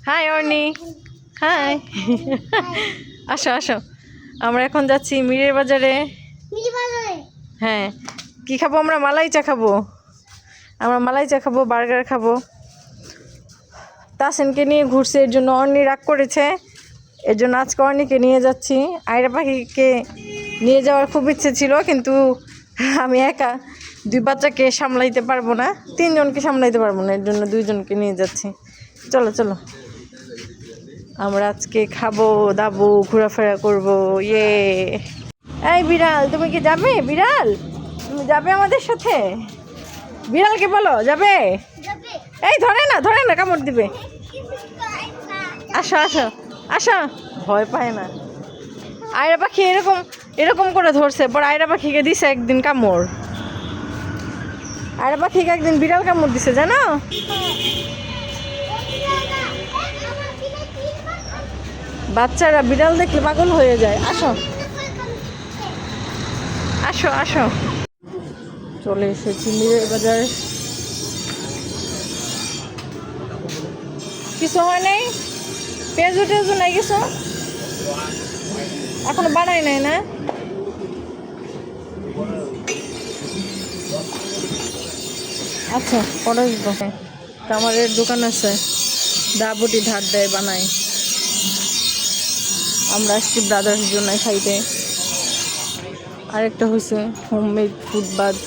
High অর্নি, high. আসো আসো, আমরা এখন যাচ্ছি মিরের বাজারে। হ্যাঁ, কি খাবো আমরা? মালাই চা খাবো। আমরা মালাই চা খাবো, বার্গার খাবো। তাসিনকে নিয়ে ঘুরছে, এর জন্য অর্নি রাগ করেছে। এর জন্য আজকে অর্নিকে নিয়ে যাচ্ছি। আয়রা পাখিকে নিয়ে যাওয়ার খুব ইচ্ছে ছিল, কিন্তু আমি একা দুই বাচ্চাকে সামলাইতে পারবো না, তিনজনকে সামলাইতে পারবো না, এর জন্য দুইজনকে নিয়ে যাচ্ছি। চলো চলো, আমরা আজকে খাবো দাবো, ঘোরাফেরা করবো। ইয়ে, এই বিড়াল, তুমি কি যাবে? বিড়াল, তুমি যাবে আমাদের সাথে? বিড়ালকে বলো যাবে। এই ধরে না, ধরে না, কামড় দিবে। আসো আসো আসো, ভয় পায় না। আয়রা পাখি এরকম এরকম করে ধরছে, পর আয়রা পাখিকে দিছে একদিন কামড়। আয়রা পাখিকে একদিন বিড়াল কামড় দিছে, জানো? বাচ্চারা বিড়াল দেখলে পাগল হয়ে যায়। আসো আসো আসো, চলে এসেছি মিরের বাজার। কিছু হয় নাই, পেঁয়াজু টেজু নাই কিছু, এখনো বানাই নাই না? আচ্ছা, পরে আসবো। কামারের দোকান আছে, দাবুটি ধার দেয়, বানায়। আমরা আসছি ব্রাদার্স জন্য খাইতে। আরেকটা হচ্ছে হোমমেড ফুড বাজ।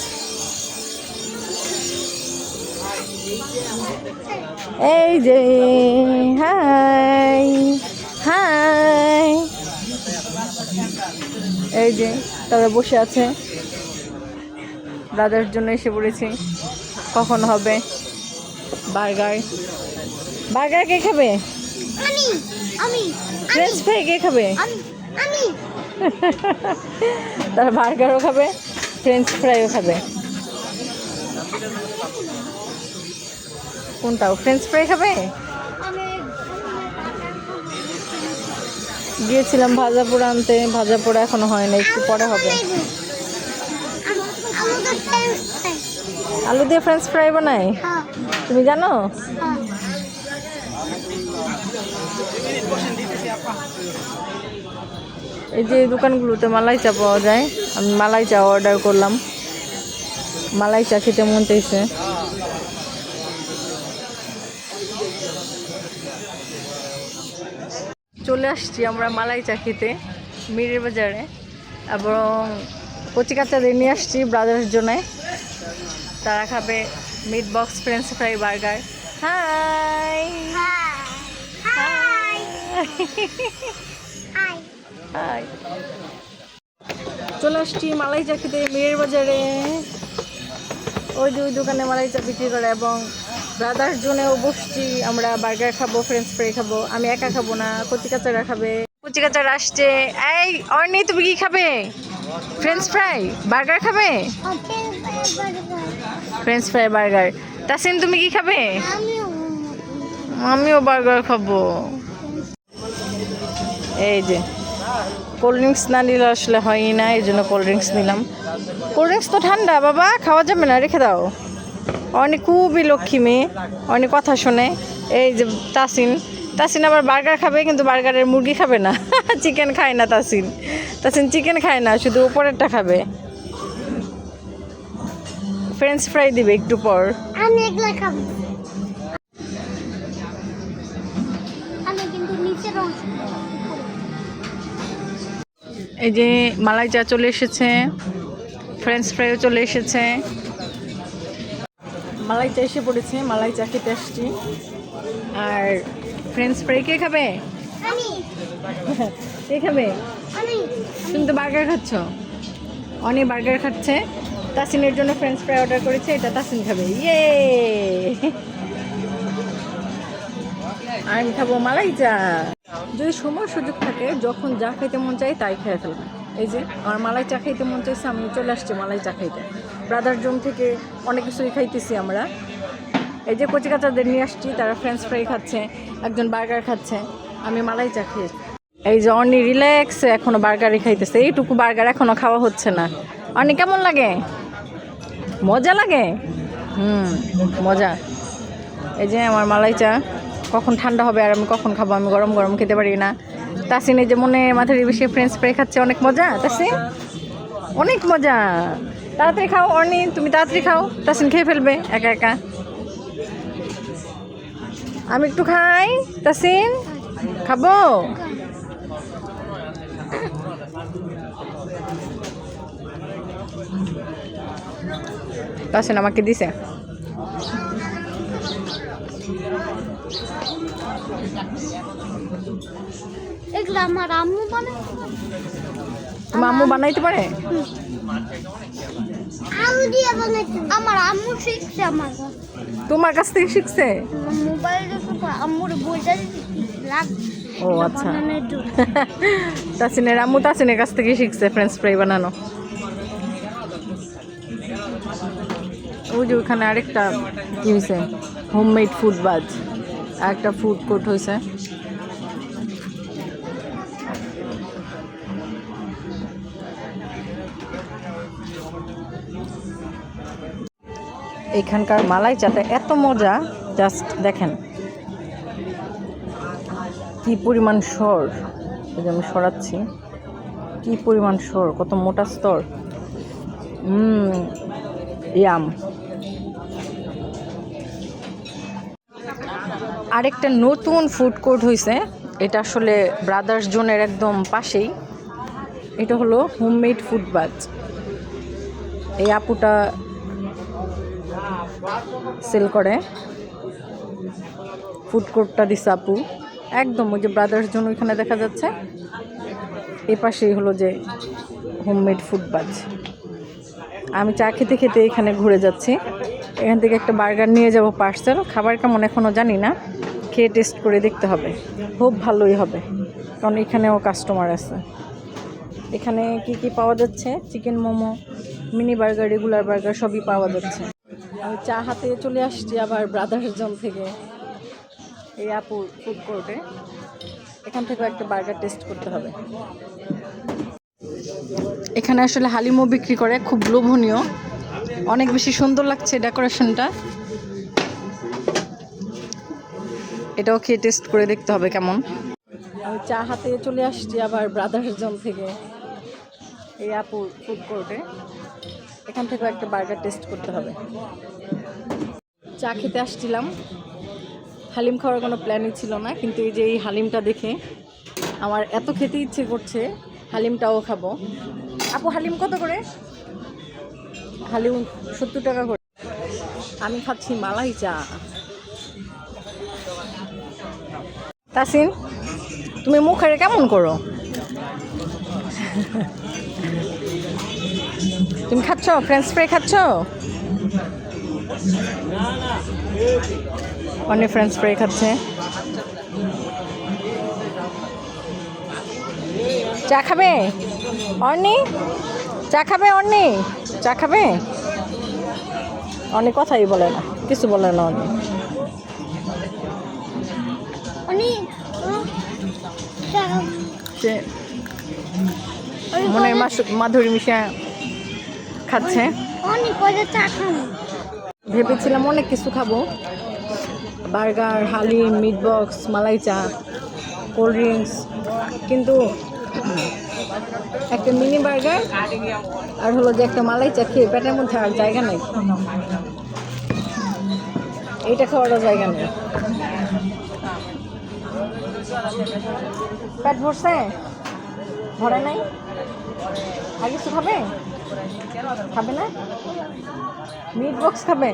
এই যে হাই হাই, এই যে তারা বসে আছে, ব্রাদার্স জন্য এসে পড়েছি। কখন হবে বার্গার? বার্গার কে খাবে? ফ্রেঞ্চ ফ্রাই কে খাবে? তারা বার্গারও খাবে, ফ্রেঞ্চ ফ্রাইও খাবে। কোনটাও? ফ্রেঞ্চ ফ্রাই খাবে? গিয়েছিলাম ভাজা পোড়া আনতে, ভাজা পোড়া এখনো হয় না, একটু পরে হবে। আলু দিয়ে ফ্রেঞ্চ ফ্রাই বানায়, তুমি জানো? এই যে দোকানগুলোতে মালাই চা পাওয়া যায়, আমি মালাই চা অর্ডার করলাম। মালাই চা খেতে মন চাইছে। চলে আসছি আমরা মালাই চা খেতে মিরের বাজারে, এবং কচি কাচাদের নিয়ে আসছি ব্রাদার্স জন্য। তারা খাবে meat box, French fry, burger. High high, চলে আসছি মালাই চা খেতে মিরের বাজারে। ওই যে ওই দোকানে মালাই চা বিক্রি করে, এবং ব্রাদার্স জোনেও বসছি আমরা। বার্গার খাবো, ফ্রেঞ্চ ফ্রাই খাবো। আমি একা খাবো না, কচি কাচারা খাবে। কচি কাচারা আসছে। এই অর্নি, তুমি কি খাবে? ফ্রেঞ্চ ফ্রাই, বার্গার খাবে? French fry, burger. তাসিন, তুমি কি খাবে? আমিও বার্গার খাবো। এই যে কোল্ড ড্রিঙ্কস না নিলে আসলে হয়ই না, এই জন্য কোল্ড ড্রিঙ্কস নিলাম। কোল্ড ড্রিঙ্কস তো ঠান্ডা বাবা, খাওয়া যাবে না, রেখে দাও। অনেক খুবই লক্ষ্মী মেয়ে, অনেক কথা শোনে। এই যে তাসিন, তাসিন আবার বার্গার খাবে, কিন্তু বার্গারের মুরগি খাবে না। চিকেন খায় না তাসিন, তাসিন চিকেন খায় না, শুধু উপরেরটা খাবে। ফ্রেঞ্চ ফ্রাই দিবে একটু পর। আমি এগুলা খাবো, আমি কিন্তু নিচের অংশ। এই যে মালাই চা চলে এসেছে, ফ্রেঞ্চ ফ্রাইও চলে এসেছে। মালাই চা এসে পড়েছে, মালাই চা খেতে আসছি। আর ফ্রেঞ্চ ফ্রাই কে খাবে? আমি। কে খাবে? আমি। তুমি তো বার্গার খাচ্ছ। অনেক বার্গার খাচ্ছে। তাসিনের জন্য ফ্রেঞ্চ ফ্রাই অর্ডার করেছে, এটা তাসিন খাবে। ইয়ে, আমি খাবো মালাই চা। যদি সময় সুযোগ থাকে, যখন যা খাইতে মন চাই তাই খেয়ে ফেলবে। এই যে আমার মালাই চা খাইতে মন চাইছে, আমি চলে আসছি মালাই চা খাইতে। ব্রাদার জোন থেকে অনেক কিছুই খাইতেছি আমরা। এই যে কচি কাচাদের নিয়ে আসছি, তারা ফ্রেঞ্চ ফ্রাই খাচ্ছে, একজন বার্গার খাচ্ছে, আমি মালাই চা খেয়ে। এই যে অর্নি রিল্যাক্স, এখনো বার্গারই খাইতেছে। এইটুকু বার্গার এখনো খাওয়া হচ্ছে না। অর্নি, কেমন লাগে? মজা লাগে? মজা। এই যে আমার মালাই চা। কখন ঠান্ডা হবে আর আমি কখন খাবো, আমি গরম গরম খেতে পারি না। তাসিন এই যে মনে মাথায় বেশি ফ্রেঞ্চ ফ্রাই খাচ্ছে, অনেক মজা তাসিন, অনেক মজা। তাড়াতাড়ি খাও অর্নি, তুমি তাড়াতাড়ি খাও, তাসিন খেয়ে ফেলবে একা একা। আমি একটু খাই, তাসিন খাবো। তাসিন আমাকে দিছে। এগুলো আমার আম্মু বানায়। তোমার আম্মু বানাইতে পারে? আম্মু দিয়ে বানাইতে, আমার আম্মু শিখছে আমার কাছে। তোমার কাছ থেকে শিখছে? মোবাইলে আম্মুর বইটা লাগ। ও আচ্ছা। তাসিনের আম্মু তাসিনের কাছ থেকে শিখছে ফ্রেঞ্চ ফ্রাই বানানো। ওই যে ওখানে আরেকটা কি হয়েছে, হোমমেড ফুড বাজ, একটা ফুড কোর্ট হয়েছে। এখানকার মালাই চাটা এত মজা, জাস্ট দেখেন কি পরিমাণ সর, এই যে আমি সরাচ্ছি, কি পরিমাণ সর, কত মোটা স্তর। ইয়াম। আরেকটা নতুন ফুড কোর্ট হয়েছে, এটা আসলে ব্রাদার্স জোনের একদম পাশেই। এটা হলো হোমমেড ফুড বাজ। এই আপুটা সেল করে, ফুড কোর্টটা দিছে আপু একদম ওই যে ব্রাদার্স জোন ওইখানে দেখা যাচ্ছে, এই পাশেই হলো যে হোমমেড ফুড বাজ। আমি চা খেতে খেতে এখানে ঘুরে যাচ্ছি, এখান থেকে একটা বার্গার নিয়ে যাব পার্সেল। খাবার কেমন এখনও জানি না, খেয়ে টেস্ট করে দেখতে হবে, খুব ভালোই হবে কারণ এখানেও কাস্টমার আছে। এখানে কি কি পাওয়া যাচ্ছে, chicken momo, mini burger, regular burger সবই পাওয়া যাচ্ছে। আমি চা হাতে চলে আসছি আবার ব্রাদার্স জোন থেকে এই আপুর ফুড কোর্টে, এখান থেকেও একটা বার্গার টেস্ট করতে হবে। এখানে আসলে হালিমও বিক্রি করে, খুব লোভনীয়, অনেক বেশি সুন্দর লাগছে ডেকোরেশনটা। এটাও খেয়ে টেস্ট করে দেখতে হবে কেমন। আমি চা হাতে চলে আসছি আবার ব্রাদার্স জোন থেকে এই আপুর ফুড কোর্টে, এখান থেকেও একটা বার্গার টেস্ট করতে হবে। চা খেতে আসছিলাম, হালিম খাওয়ার কোনো প্ল্যানই ছিল না, কিন্তু এই যে এই হালিমটা দেখে আমার এত খেতে ইচ্ছে করছে, হালিমটাও খাবো। আপু হালিম কত করে? হালিম 70 টাকা করে। আমি খাচ্ছি মালাই চা। তাসিন তুমি মুখের কেমন করো? তুমি খাচ্ছ ফ্রেঞ্চ ফ্রাই খাচ্ছ? অনেক ফ্রেঞ্চ ফ্রাই খাচ্ছে। চা খাবে অর্নি? চা খাবে অর্নি? চা খাবে? অনেক কথাই বলে না, কিছু বলে না অর্নি। মনের মাধুরী মিশা খাচ্ছে। ভেবেছিলাম অনেক কিছু খাবো, বার্গার, হালিম, মিট বক্স, মালাই চা, কোল্ড ড্রিঙ্কস, কিন্তু একটা মিনি বার্গার আর হলো যে একটা মালাই চা খেয়ে পেটের মধ্যে আর জায়গা নেই, এইটা খাওয়ারও জায়গা নেই। পেট ভরছে? ভরে নাই? আর কিছু খাবে? খাবে না? মিট বক্স খাবে?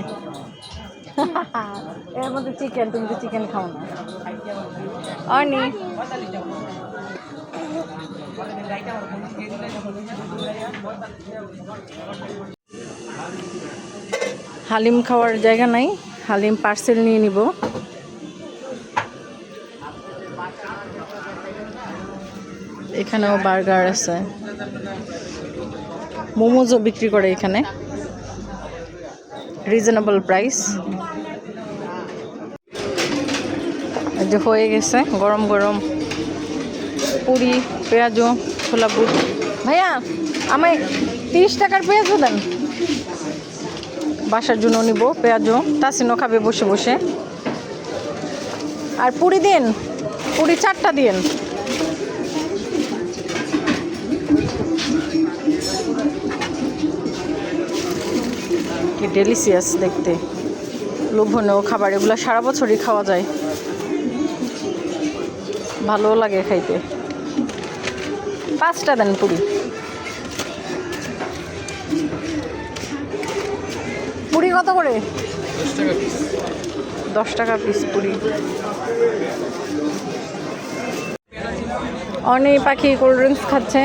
এর মধ্যে চিকেন, তুমি তো চিকেন খাও না। অর্নি হালিম খাওয়ার জায়গা নাই, হালিম পার্সেল নিয়ে নিব। এখানেও বার্গার আছে, মোমোজও বিক্রি করে এখানে, রিজনেবল প্রাইস। এই যে হয়ে গেছে গরম গরম পুরি, পেঁয়াজও, ছোলা বুট। ভাইয়া আমায় 30 টাকার পেঁয়াজও দেন, বাসার জন্য নিব পেঁয়াজও। তাসিনও খাবে বসে বসে। আর পুরি দিন, পুরি 4টা দিন। কি ডেলিশিয়াস দেখতে, লোভনীয় খাবার, এগুলো সারা বছরই খাওয়া যায়, ভালোও লাগে খাইতে। 5টা দেন পুরি। পুরি কত করে? 10 টাকা পিস পুরি। অনেক পাখি কোল্ড ড্রিঙ্কস খাচ্ছে,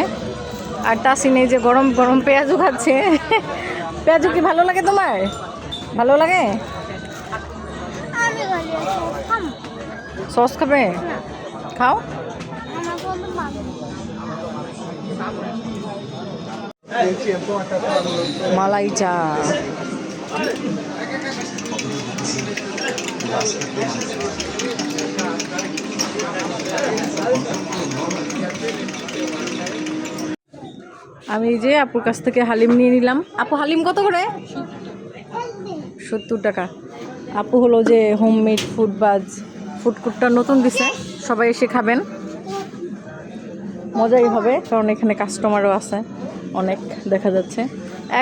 আর তাসিন এই যে গরম গরম পেঁয়াজু খাচ্ছে। পেঁয়াজু কি ভালো লাগে তোমার? ভালো লাগে? আমি বলি খাম সস খাবে? খাও। আমার বন্ধু মাগো মালাই চা। আমি এই যে আপুর কাছ থেকে হালিম নিয়ে নিলাম। আপু হালিম কত করে? 70 টাকা। আপু হলো যে হোমমেড ফুড কোর্টটা নতুন দিছে, সবাই এসে খাবেন, মজাই হবে, কারণ এখানে কাস্টমারও আছে অনেক দেখা যাচ্ছে।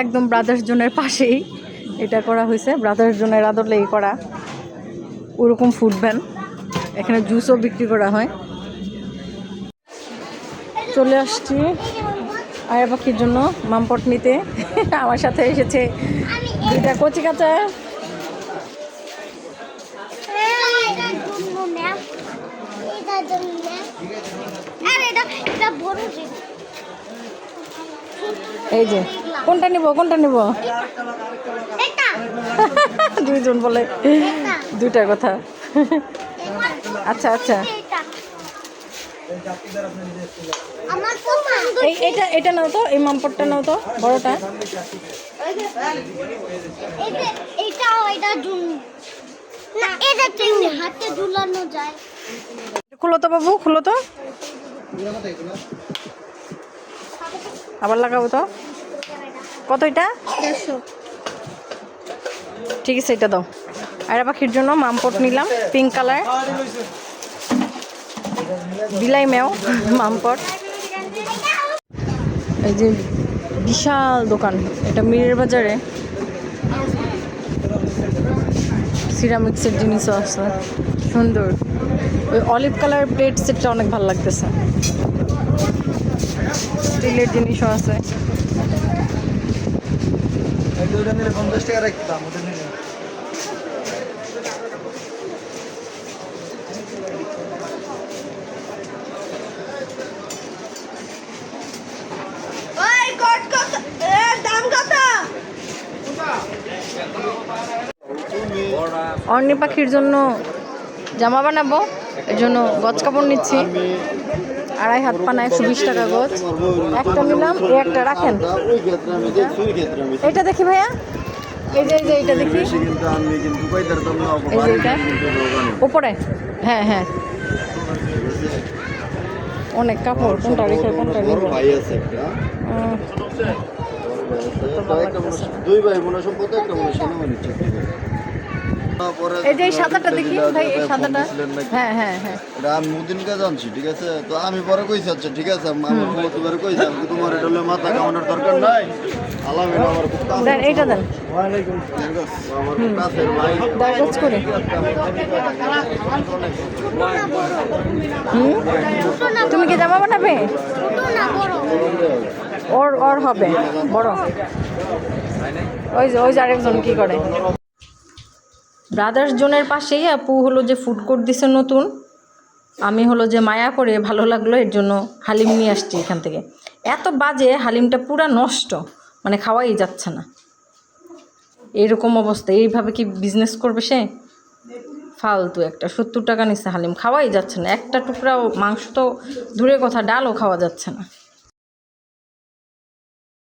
একদম ব্রাদার্স জোনের পাশেই এটা করা হয়েছে, ব্রাদার্স জোনের আদলেই করা ওরকম ফুড ভ্যান। এখানে জুসও বিক্রি করা হয়। চলে আসছি আয়া পাখির জন্য মামপট নিতে। আমার সাথে এসেছে 2টা কচি কাঁচা। এই যে কোনটা নিব, কোনটা নিব? দুইজন বলে 2টার কথা। আচ্ছা আচ্ছা, এটা নাও তো, এই মামপটটা নাও তো, বড়টা। হাতে ঝুলানো যায়। খুলো তো বাবু, খুলো তো, আবার লাগাবো তো। কত এটা? 150। ঠিক আছে, এটা দাও। আয়রা পাখির জন্য মামপট নিলাম, পিঙ্ক কালার, বিলাই মেও মামপট। এই যে বিশাল দোকান, এটা মিরের বাজারে। সিরামিক্সের জিনিসও আছে সুন্দর। ওই অলিভ কালার প্লেট সেটটা অনেক ভালো লাগতেছে। স্টিলের জিনিসও আছে। অর্ণি পাখির জন্য জামা বানাবো, এর জন্য গজ কাপড় নিচ্ছি। 2.5 হাত পানা 120 টাকা গজ। একটা নিলাম, এই একটা রাখেন। এটা দেখি ভাইয়া, এই যে এটা দেখি, এই যে এটা উপরে। হ্যাঁ হ্যাঁ, অনেক কাপড়, কোনটা রেখে কোনটা নিব? এই যে সাদাটা দেখি ভাই, এই সাদাটা। হ্যাঁ হ্যাঁ হ্যাঁ, আমি মুদিনকে জানছি, ঠিক আছে। তো আমি পরে কইছি, আচ্ছা ঠিক আছে, আমার তোমার কইছি, আমি তোমার এটা হলে মাথা কামানোর দরকার নাই। আলামিন আমার খুব কাছে, দেন এইটা দেন, আমার খুব কাছের ভাই। গজ করে। তুমি কি জামা বানাবে? ওর হবে বড়। ওই যে আরেকজন কি করে। ব্রাদার্স জোনের পাশেই আপু হলো যে ফুড কোর্ট দিছে নতুন। আমি হলো যে মায়া করে, ভালো লাগলো এর জন্য হালিম নিয়ে আসছি এখান থেকে। এত বাজে, হালিমটা পুরা নষ্ট, মানে খাওয়াই যাচ্ছে না। এরকম অবস্থা, এইভাবে কি বিজনেস করবে সে? ফালতু একটা। 70 টাকা নিচ্ছে হালিম, খাওয়াই যাচ্ছে না। একটা টুকরাও মাংস তো দূরের কথা, ডালও খাওয়া যাচ্ছে না।